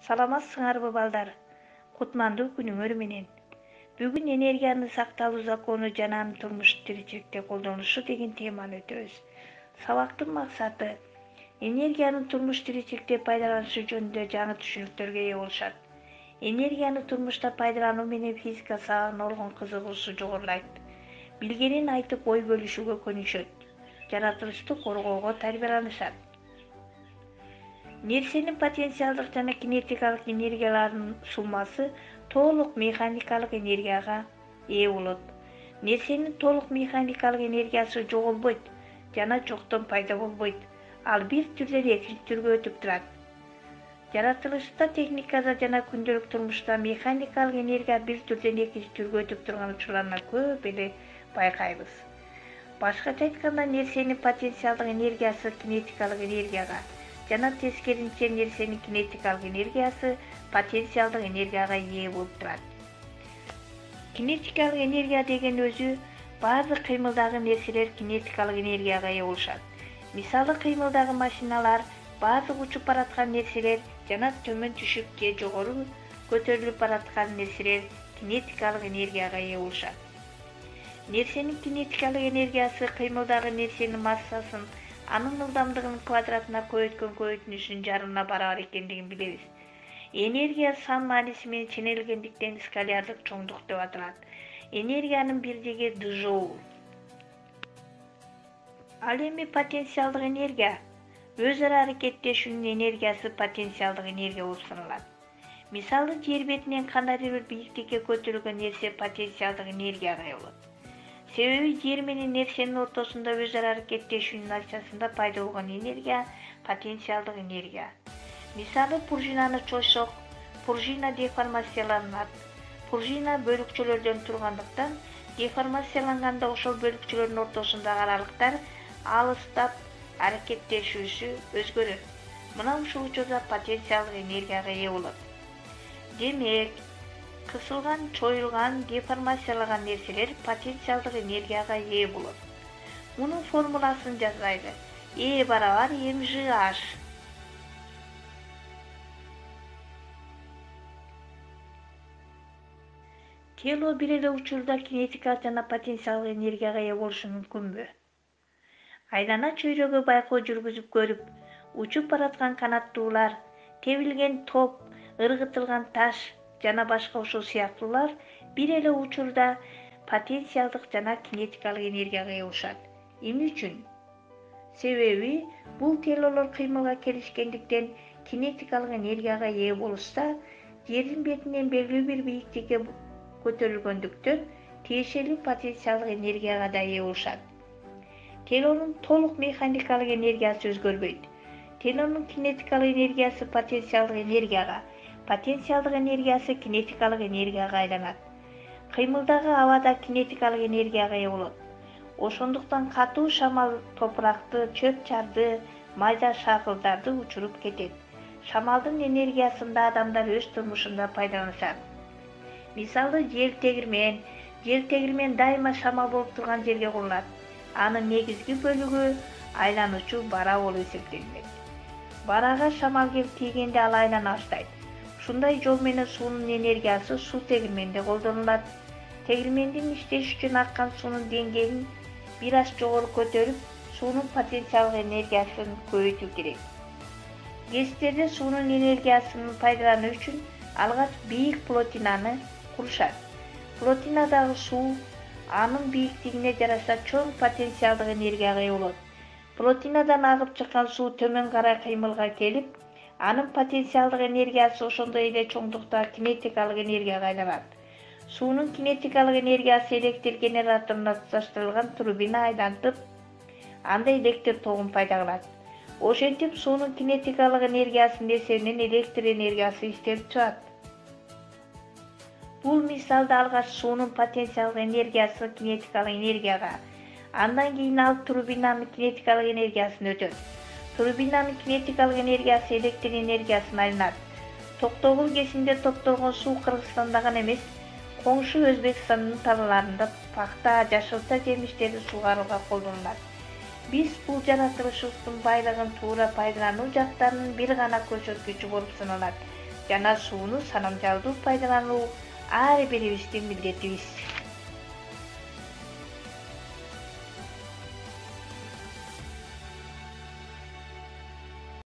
Саламатсыңарбы балдар? Кутмандуу күнүңөр менен. Бүгүн энергиянын сакталуу закону жана анын турмуш тиричиликте колдонулушу деген теманы өтөбүз. Сабактын максаты энергиянын турмуш тиричиликте пайдаланышы жөнүндө жаңы түшүнүктөргө ээ болушат. Энергияны турмушта пайдалануу менен физика сабагына болгон кызыгуусу жогорулайт. Билгенин айтып ой бөлүшүүгө көнүшөт. Жаратылышты коргоого тарбияланышат. Нерсенин потенциалдык жана кинетикалык энергияларынын суммасы толук механикалык энергияга ээ болот. Нерсенин толук механикалык энергиясы жоголбойт жана жоктон пайда болбойт. Ал бир түрдөн экинчи түргө өтүп турат. Жаратылышта, техникада жана күндөлүк турмушта механикалык энергия бир түрдөн экинчи түргө өтүп турган учурларына көп эле байкайбыз. Башкача айтканда, нерсенин потенциалдык энергиясы кинетикалык энергияга жана тескерисинче нерсенин кинетикалык энергиясы потенциалдык энергияга ээ болуп турат. Кинетикалык энергия деген өзү баардык кыймылдагы нерселер кинетикалык энергияга ээ болушат. Мисалы, кыймылдагы машиналар, баардык учуп бараткан нерселер жана төмөн түшүп же жогору көтөрүлүп бараткан нерселер кинетикалык энергияга ээ болушат. Нерсенин кинетикалык энергиясы кыймылдагы нерсенин массасын анын ылдамдыгынын квадратына көбөйткөн көбөйтүнүшүнүн жарымына барабар экендигин билебиз. Энергия сан мааниси менен ченелгендиктен скалярдык чоңдук деп аталат. Энергиянын бирдиги джоуль. Ал эми потенциалдык энергия өз ара аракеттешүүнүн энергиясы потенциалдык энергия болуп саналат. Мисалы, жер бетинен кандайдыр бир бийиктикке көтөрүлгөн нерсе потенциалдык энергияга ээ болот. Себеби жер менен нерсенин ортосунда өз ара аракеттешүүнүн натыйжасында пайда болгон энергия потенциалдык энергия. Мисалы, пружинаны чочсок, пружина деформацияланат. Пружина бөлүкчөлөрдөн тургандыктан деформацияланганда ошол бөлүкчөлөрдүн ортосундагы аралыктар алыстап аракеттешүүсү өзгөрөт. Мына ушул учурда потенциалдык энергияга ээ болот. Демек, кысылган, чоюлган, деформациялаган нерселер потенциалдык энергияга ээ болот. Мунун формуласын жазайлы. E барабар mgh. Тело бир эле учурда кинетикалык жана потенциалдык энергияга ээ болушу мүмкүнбү? Айлана чөйрөгө байкоо жүргүзүп көрүп, учуп бараткан канаттуулар, тебилген топ, ыргытылган таш жана башка ушул сыяктуулар бир эле учурда потенциалдык жана кинетикалык энергияга ээ болушат. Эмне үчүн? Себеби бул телолор кыймылга келишкендиктен кинетикалык энергияга ээ болушса, жердин бетинен белгилүү бир бийиктикке көтөрүлгөндүктөн тиешелүү потенциалдык энергияга да ээ болушат. Телонун толук механикалык энергиясы өзгөрбөйт. Телонун кинетикалык энергиясы потенциалдык энергияга, потенциалдык энергиясы кинетикалык энергияга айланат. Кыймылдагы абада кинетикалык энергияга ээ болот. Ошондуктан катуу шамал топуракты, чөп-чарды, майда шакылдарды учуруп кетет. Шамалдын энергиясында адамдар өз турмушунда пайдаланышат. Мисалы, жел тегирмен дайыма шамал болуп турган жерге курулат. Анын негизги бөлүгү айлануучу бара болуп эсептелинет. Барага шамал келип тийгенде ал айлана баштайт. Ушундай жол менен суунун энергиясы суу тегирменде колдонулат. Тегирмендин иштеш үчүн аккан суунун деңгээлин бир аз жогору көтөрүп, суунун потенциалдык энергиясын көбөйтүү керек. ГЭСтерде суунун энергиясын пайдалануу үчүн алгач бийик плотинаны курушат. Плотинадагы суу анын бийиктигине жараша чоң потенциалдык энергияга ээ болот. Плотинадан агып чыккан суу төмөн карай кыймылга келип, анын потенциалдык энергиясы ошондой эле чоңдукта кинетикалык энергияга айланат. Суунун кинетикалык энергиясы электр генераторуна туташтырылган турбина айлантып, анда электр тогун пайда кылат. Ошентип суунун кинетикалык энергиясынын эсебинен электр энергиясы иштелип чыгат. Бул мисалда алгач суунун потенциалдык энергиясы кинетикалык энергияга, андан кийин ал турбинанын кинетикалык энергиясына өтөт. Турбинанын кинетикалык энергиясы электр энергиясына айланат. Токтогул кезинде топтолгон суу Кыргызстанда гана эмес, коңшу Өзбекстандын талааларында пахта, жашылча жемиштерди суугарууга колдонулат. Биз бул жаратылышыбыздын байлыгын туура пайдалануу жактарынын бир гана көрсөткүчү болуп саналат. жана сууну санамжалдуу пайдалануу ар бирибиздин милдетибиз.